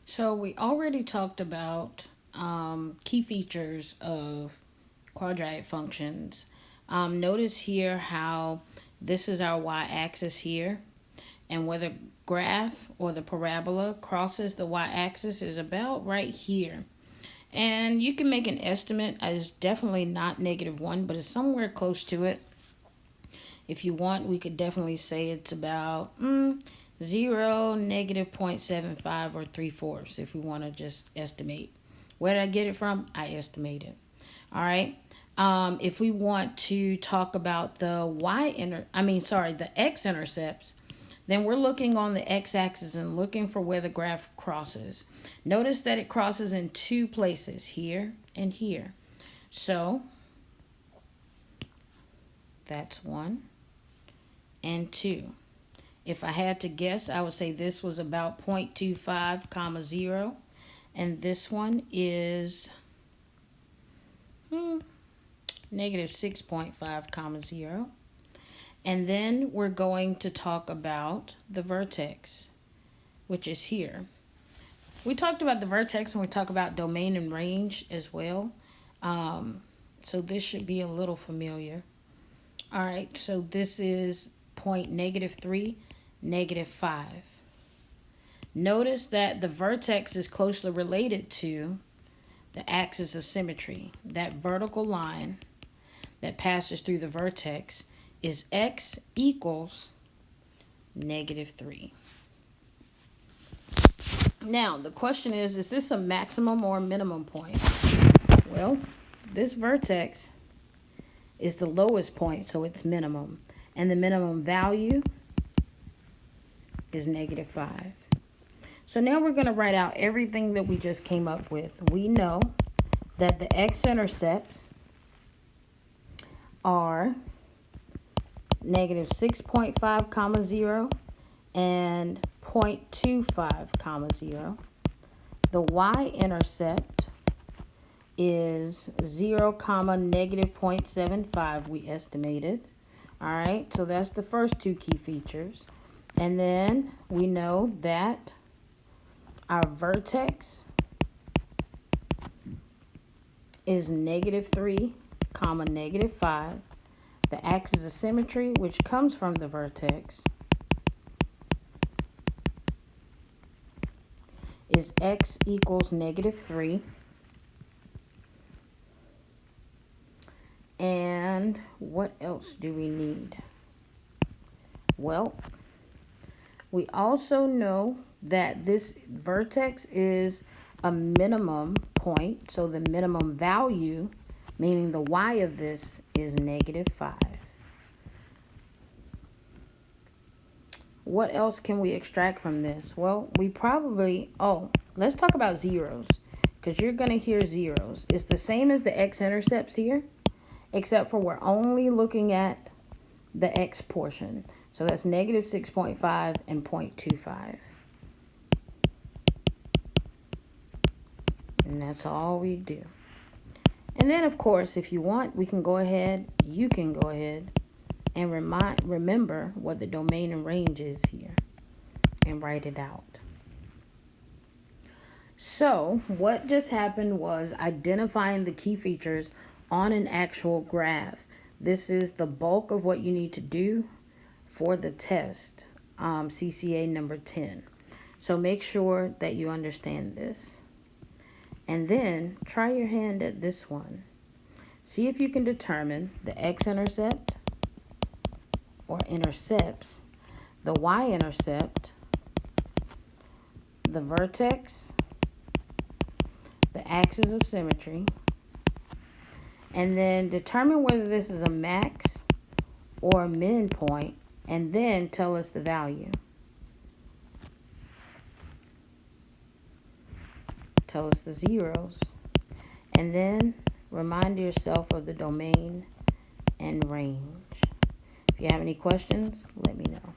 So we already talked about key features of quadratic functions. Notice here how this is our y-axis here, and where the graph or the parabola crosses the y-axis is about right here. And you can make an estimate. It's definitely not -1, but it's somewhere close to it. If you want, we could definitely say it's about 0, -0.75, or 3/4 if we want to just estimate. Where did I get it from? I estimated. All right. If we want to talk about the the x-intercepts, then we're looking on the x-axis and looking for where the graph crosses. Notice that it crosses in two places, here and here. So that's 1 and 2. If I had to guess, I would say this was about 0.25 comma 0, and this one is -6.5 comma 0. And then we're going to talk about the vertex, which is here. We talked about the vertex when we talk about domain and range as well. So this should be a little familiar. All right, so this is point -3, -5. Notice that the vertex is closely related to the axis of symmetry. That vertical line that passes through the vertex is x equals -3. Now, the question is this a maximum or a minimum point? Well, this vertex is the lowest point, so it's minimum. And the minimum value is -5. So now we're going to write out everything that we just came up with. We know that the x-intercepts are -6.5 comma 0 and 0.25 comma 0. The y-intercept is 0 comma -0.75, we estimated. All right, so that's the first two key features. And then we know that our vertex is -3 comma -5. The axis of symmetry, which comes from the vertex, is x equals -3. And what else do we need? Well, we also know that this vertex is a minimum point. So the minimum value, meaning the y of this, is -5. What else can we extract from this? Well, let's talk about zeros, because you're going to hear zeros. It's the same as the x-intercepts here, except for we're only looking at the x portion. So that's -6.5 and 0.25. And that's all we do. And then, of course, if you want, you can go ahead and remember what the domain and range is here and write it out. So what just happened was identifying the key features on an actual graph. This is the bulk of what you need to do for the test, CCA number 10. So make sure that you understand this. And then try your hand at this one. See if you can determine the x-intercept or intercepts, the y-intercept, the vertex, the axis of symmetry, and then determine whether this is a max or a min point, and then tell us the value. Tell us the zeros, and then remind yourself of the domain and range. If you have any questions, let me know.